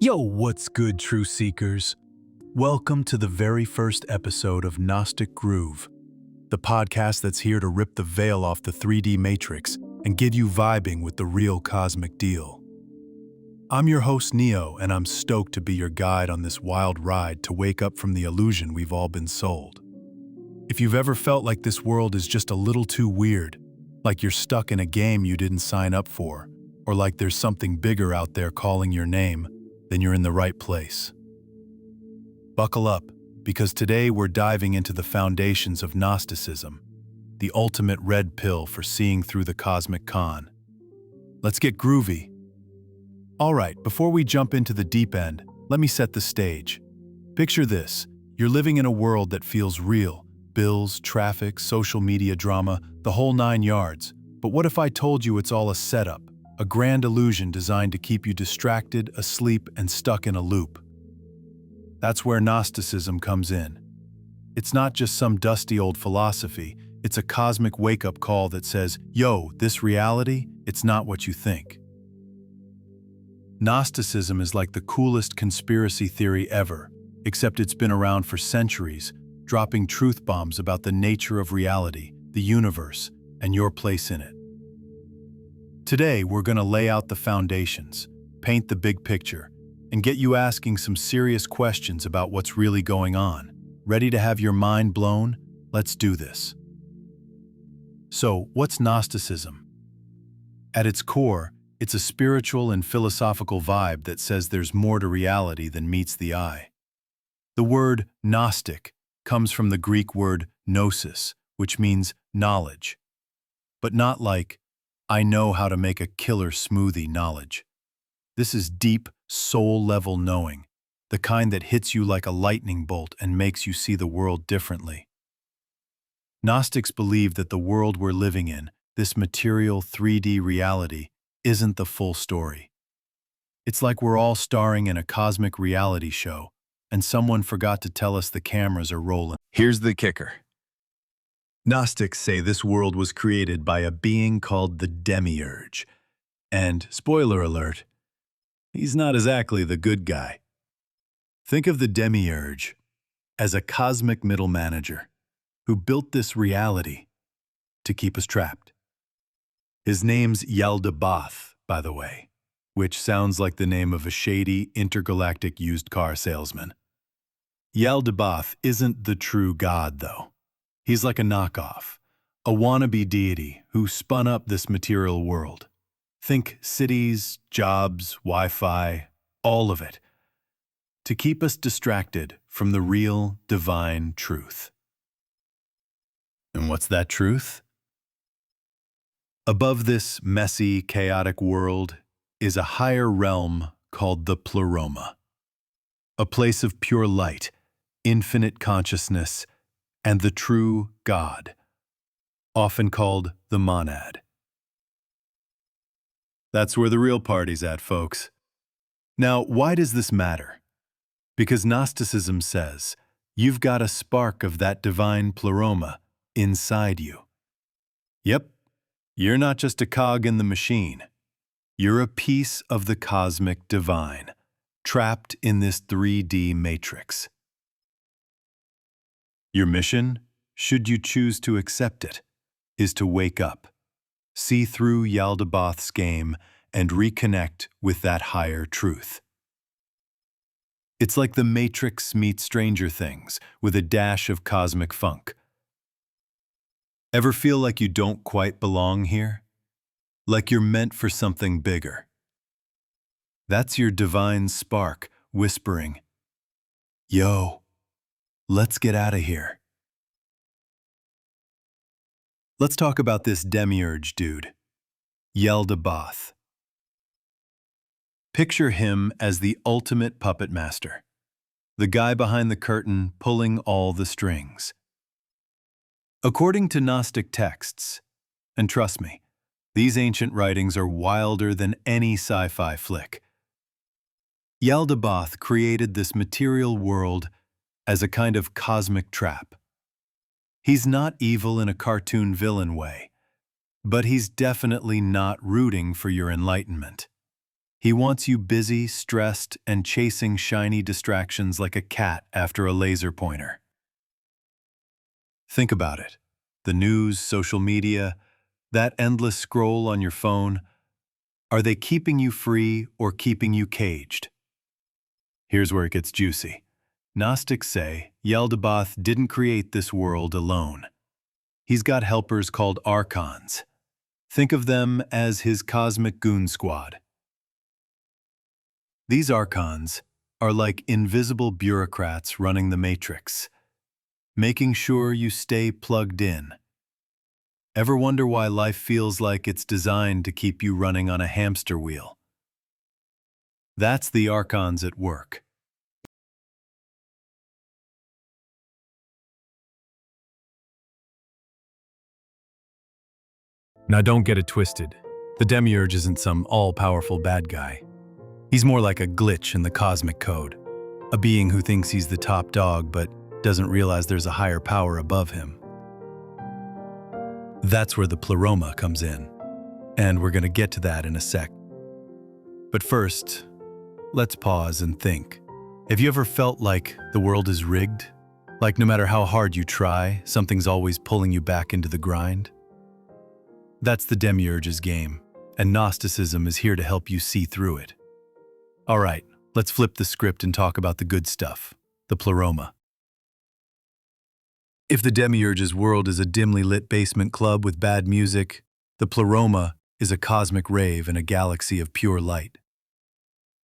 Yo, what's good, Truth Seekers? Welcome to the very first episode of Gnostic Groove, the podcast that's here to rip the veil off the 3D matrix and get you vibing with the real cosmic deal. I'm your host, Neo, and I'm stoked to be your guide on this wild ride to wake up from the illusion we've all been sold. If you've ever felt like this world is just a little too weird, like you're stuck in a game you didn't sign up for, or like there's something bigger out there calling your name, then you're in the right place. Buckle up, because today we're diving into the foundations of Gnosticism, the ultimate red pill for seeing through the cosmic con. Let's get groovy. All right, before we jump into the deep end, let me set the stage. Picture this: you're living in a world that feels real. Bills, traffic, social media drama, the whole 9 yards. But what if I told you it's all a setup? A grand illusion designed to keep you distracted, asleep, and stuck in a loop. That's where Gnosticism comes in. It's not just some dusty old philosophy, it's a cosmic wake-up call that says, yo, this reality, it's not what you think. Gnosticism is like the coolest conspiracy theory ever, except it's been around for centuries, dropping truth bombs about the nature of reality, the universe, and your place in it. Today, we're going to lay out the foundations, paint the big picture, and get you asking some serious questions about what's really going on. Ready to have your mind blown? Let's do this. So, what's Gnosticism? At its core, it's a spiritual and philosophical vibe that says there's more to reality than meets the eye. The word Gnostic comes from the Greek word gnosis, which means knowledge. But not like, I know how to make a killer smoothie knowledge. This is deep, soul-level knowing, the kind that hits you like a lightning bolt and makes you see the world differently. Gnostics believe that the world we're living in, this material 3D reality, isn't the full story. It's like we're all starring in a cosmic reality show, and someone forgot to tell us the cameras are rolling. Here's the kicker. Gnostics say this world was created by a being called the Demiurge. And, spoiler alert, he's not exactly the good guy. Think of the Demiurge as a cosmic middle manager who built this reality to keep us trapped. His name's Yaldabaoth, by the way, which sounds like the name of a shady intergalactic used car salesman. Yaldabaoth isn't the true god, though. He's like a knockoff, a wannabe deity who spun up this material world. Think cities, jobs, Wi-Fi, all of it, to keep us distracted from the real, divine truth. And what's that truth? Above this messy, chaotic world is a higher realm called the Pleroma, a place of pure light, infinite consciousness, and the true God, often called the monad. That's where the real party's at, folks. Now, why does this matter? Because Gnosticism says you've got a spark of that divine Pleroma inside you. Yep, you're not just a cog in the machine. You're a piece of the cosmic divine, trapped in this 3D matrix. Your mission, should you choose to accept it, is to wake up, see through Yaldabaoth's game, and reconnect with that higher truth. It's like the Matrix meets Stranger Things with a dash of cosmic funk. Ever feel like you don't quite belong here? Like you're meant for something bigger? That's your divine spark whispering, yo, let's get out of here. Let's talk about this Demiurge dude, Yaldabaoth. Picture him as the ultimate puppet master, the guy behind the curtain pulling all the strings. According to Gnostic texts, and trust me, these ancient writings are wilder than any sci-fi flick, Yaldabaoth created this material world as a kind of cosmic trap. He's not evil in a cartoon villain way, but he's definitely not rooting for your enlightenment. He wants you busy, stressed, and chasing shiny distractions like a cat after a laser pointer. Think about it. The news, social media, that endless scroll on your phone, are they keeping you free or keeping you caged? Here's where it gets juicy. Gnostics say Yaldabaoth didn't create this world alone. He's got helpers called Archons. Think of them as his cosmic goon squad. These Archons are like invisible bureaucrats running the Matrix, making sure you stay plugged in. Ever wonder why life feels like it's designed to keep you running on a hamster wheel? That's the Archons at work. Now don't get it twisted. The Demiurge isn't some all-powerful bad guy. He's more like a glitch in the cosmic code, a being who thinks he's the top dog but doesn't realize there's a higher power above him. That's where the Pleroma comes in, and we're going to get to that in a sec. But first, let's pause and think. Have you ever felt like the world is rigged? Like no matter how hard you try, something's always pulling you back into the grind? That's the Demiurge's game, and Gnosticism is here to help you see through it. All right, let's flip the script and talk about the good stuff, the Pleroma. If the Demiurge's world is a dimly lit basement club with bad music, the Pleroma is a cosmic rave in a galaxy of pure light.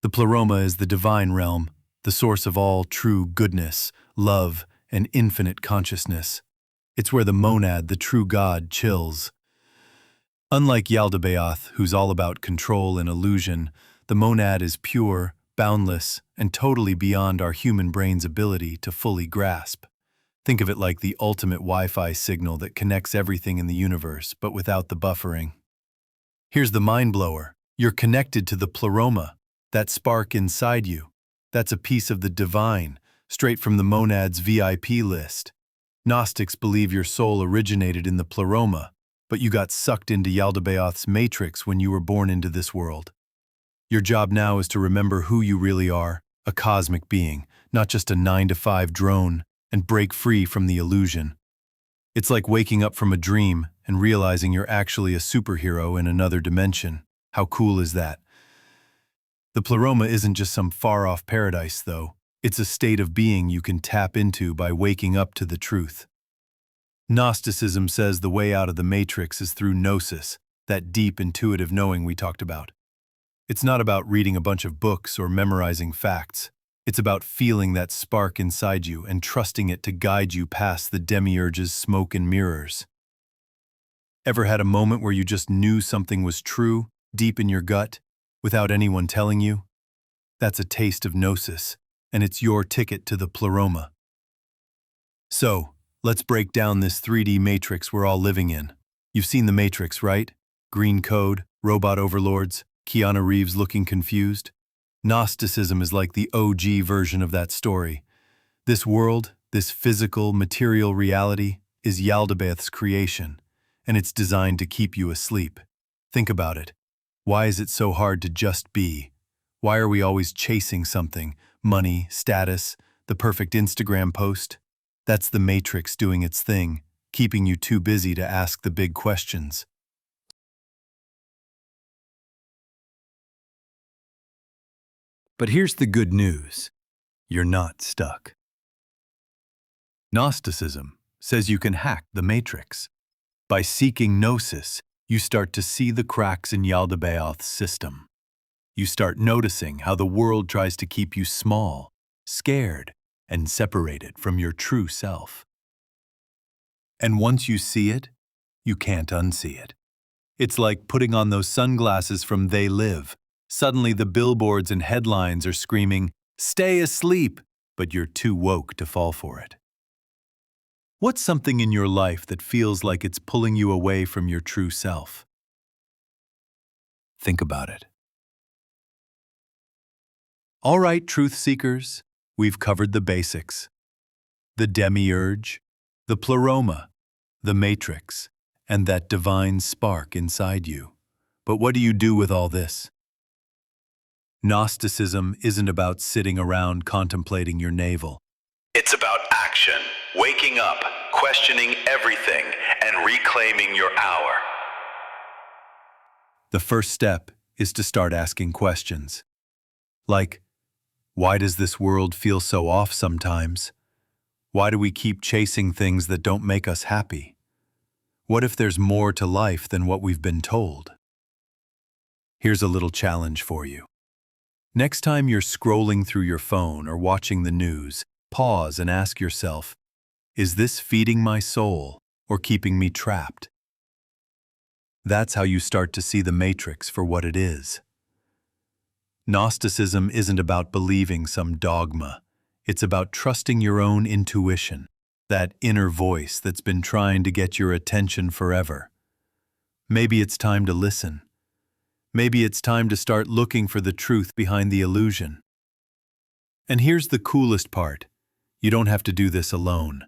The Pleroma is the divine realm, the source of all true goodness, love, and infinite consciousness. It's where the monad, the true God, chills. Unlike Yaldabaoth, who's all about control and illusion, the monad is pure, boundless, and totally beyond our human brain's ability to fully grasp. Think of it like the ultimate Wi-Fi signal that connects everything in the universe, but without the buffering. Here's the mind-blower. You're connected to the Pleroma, that spark inside you. That's a piece of the divine, straight from the monad's VIP list. Gnostics believe your soul originated in the Pleroma, but you got sucked into Yaldabaoth's matrix when you were born into this world. Your job now is to remember who you really are, a cosmic being, not just a 9-to-5 drone, and break free from the illusion. It's like waking up from a dream and realizing you're actually a superhero in another dimension. How cool is that? The Pleroma isn't just some far-off paradise, though. It's a state of being you can tap into by waking up to the truth. Gnosticism says the way out of the matrix is through gnosis, that deep intuitive knowing we talked about. It's not about reading a bunch of books or memorizing facts. It's about feeling that spark inside you and trusting it to guide you past the Demiurge's smoke and mirrors. Ever had a moment where you just knew something was true, deep in your gut, without anyone telling you? That's a taste of gnosis, and it's your ticket to the Pleroma. So, let's break down this 3D matrix we're all living in. You've seen the Matrix, right? Green code, robot overlords, Keanu Reeves looking confused. Gnosticism is like the OG version of that story. This world, this physical, material reality, is Yaldabaoth's creation, and it's designed to keep you asleep. Think about it. Why is it so hard to just be? Why are we always chasing something? Money, status, the perfect Instagram post? That's the Matrix doing its thing, keeping you too busy to ask the big questions. But here's the good news. You're not stuck. Gnosticism says you can hack the Matrix. By seeking gnosis, you start to see the cracks in Yaldabaoth's system. You start noticing how the world tries to keep you small, scared, and separated from your true self. And once you see it, you can't unsee it. It's like putting on those sunglasses from They Live. Suddenly the billboards and headlines are screaming, "Stay asleep," but you're too woke to fall for it. What's something in your life that feels like it's pulling you away from your true self? Think about it. All right, truth seekers, we've covered the basics. The Demiurge, the Pleroma, the Matrix, and that divine spark inside you. But what do you do with all this? Gnosticism isn't about sitting around contemplating your navel. It's about action, waking up, questioning everything, and reclaiming your hour. The first step is to start asking questions. Like, why does this world feel so off sometimes? Why do we keep chasing things that don't make us happy? What if there's more to life than what we've been told? Here's a little challenge for you. Next time you're scrolling through your phone or watching the news, pause and ask yourself, is this feeding my soul or keeping me trapped? That's how you start to see the matrix for what it is. Gnosticism isn't about believing some dogma. It's about trusting your own intuition, that inner voice that's been trying to get your attention forever. Maybe it's time to listen. Maybe it's time to start looking for the truth behind the illusion. And here's the coolest part. You don't have to do this alone.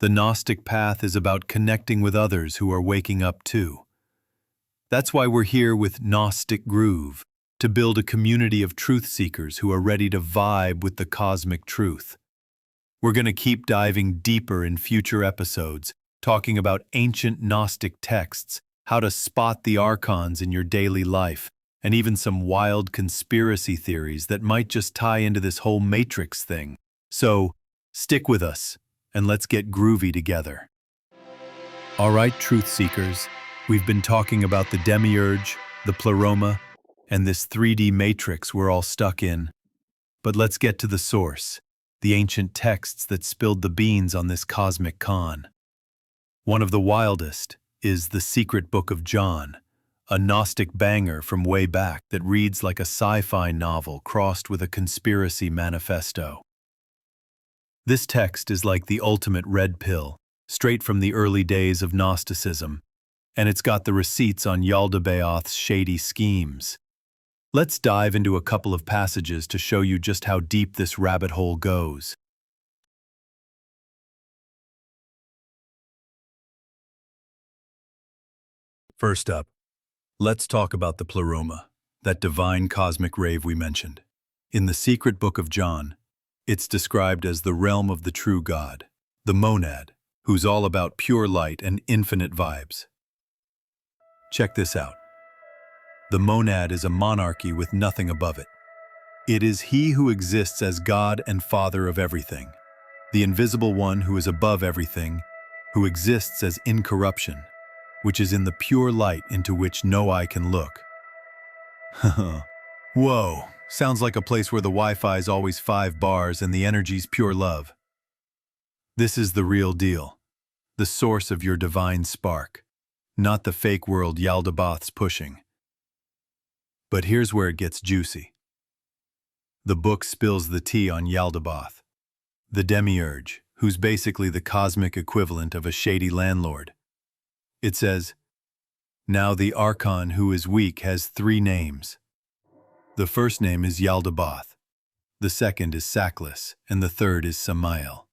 The Gnostic path is about connecting with others who are waking up too. That's why we're here with Gnostic Groove, to build a community of truth seekers who are ready to vibe with the cosmic truth. We're going to keep diving deeper in future episodes, talking about ancient Gnostic texts, how to spot the Archons in your daily life, and even some wild conspiracy theories that might just tie into this whole Matrix thing. So, stick with us, and let's get groovy together. All right, truth seekers, we've been talking about the Demiurge, the Pleroma, and this 3D matrix we're all stuck in. But let's get to the source, the ancient texts that spilled the beans on this cosmic con. One of the wildest is the Secret Book of John, a Gnostic banger from way back that reads like a sci-fi novel crossed with a conspiracy manifesto. This text is like the ultimate red pill, straight from the early days of Gnosticism, and it's got the receipts on Yaldabaoth's shady schemes. Let's dive into a couple of passages to show you just how deep this rabbit hole goes. First up, let's talk about the Pleroma, that divine cosmic rave we mentioned. In the Secret Book of John, it's described as the realm of the true God, the monad, who's all about pure light and infinite vibes. Check this out. The monad is a monarchy with nothing above it. It is he who exists as God and Father of everything, the invisible one who is above everything, who exists as incorruption, which is in the pure light into which no eye can look. Whoa, sounds like a place where the Wi-Fi is always 5 bars and the energy's pure love. This is the real deal, the source of your divine spark, not the fake world Yaldabaoth's pushing. But here's where it gets juicy. The book spills the tea on Yaldabaoth, the Demiurge, who's basically the cosmic equivalent of a shady landlord. It says, "Now the Archon who is weak has 3 names. The first name is Yaldabaoth, the second is Sackless, and the third is Samael.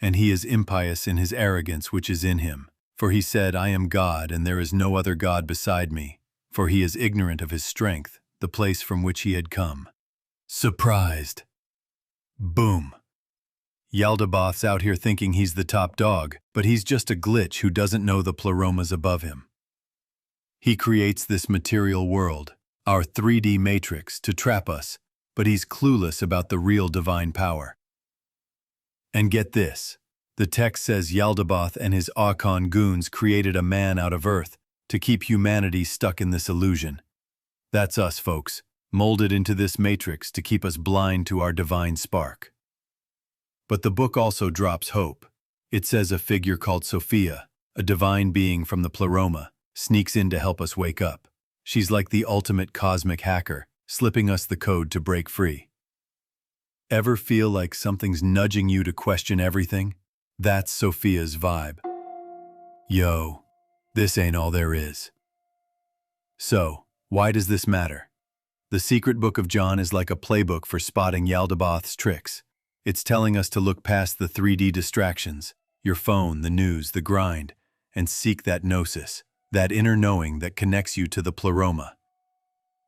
And he is impious in his arrogance which is in him, for he said, I am God, and there is no other God beside me. For he is ignorant of his strength, the place from which he had come." Surprised. Boom. Yaldabaoth's out here thinking he's the top dog, but he's just a glitch who doesn't know the Pleroma's above him. He creates this material world, our 3D matrix, to trap us, but he's clueless about the real divine power. And get this, the text says Yaldabaoth and his Archon goons created a man out of earth, to keep humanity stuck in this illusion. That's us, folks, molded into this matrix to keep us blind to our divine spark. But the book also drops hope. It says a figure called Sophia, a divine being from the Pleroma, sneaks in to help us wake up. She's like the ultimate cosmic hacker, slipping us the code to break free. Ever feel like something's nudging you to question everything? That's Sophia's vibe. Yo. This ain't all there is. So, why does this matter? The Secret Book of John is like a playbook for spotting Yaldabaoth's tricks. It's telling us to look past the 3D distractions, your phone, the news, the grind, and seek that gnosis, that inner knowing that connects you to the Pleroma.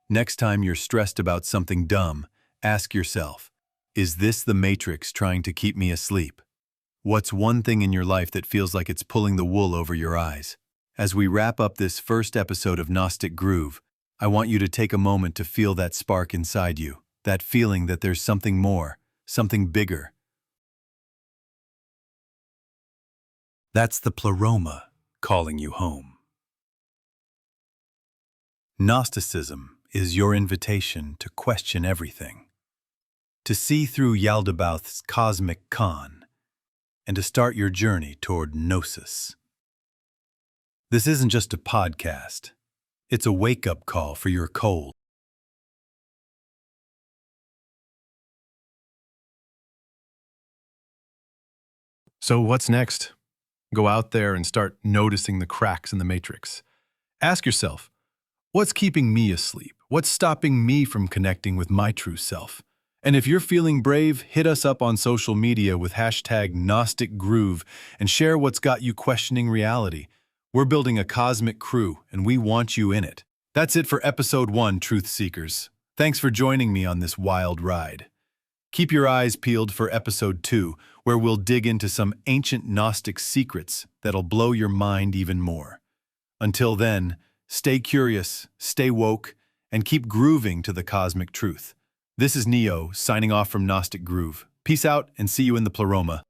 Next time you're stressed about something dumb, ask yourself, is this the Matrix trying to keep me asleep? What's one thing in your life that feels like it's pulling the wool over your eyes? As we wrap up this first episode of Gnostic Groove, I want you to take a moment to feel that spark inside you, that feeling that there's something more, something bigger. That's the Pleroma calling you home. Gnosticism is your invitation to question everything, to see through Yaldabaoth's cosmic con, and to start your journey toward Gnosis. This isn't just a podcast. It's a wake-up call for your cold. So what's next? Go out there and start noticing the cracks in the matrix. Ask yourself, what's keeping me asleep? What's stopping me from connecting with my true self? And if you're feeling brave, hit us up on social media with hashtag Gnostic Groove and share what's got you questioning reality. We're building a cosmic crew, and we want you in it. That's it for Episode 1, Truth Seekers. Thanks for joining me on this wild ride. Keep your eyes peeled for Episode 2, where we'll dig into some ancient Gnostic secrets that'll blow your mind even more. Until then, stay curious, stay woke, and keep grooving to the cosmic truth. This is Neo, signing off from Gnostic Groove. Peace out, and see you in the Pleroma.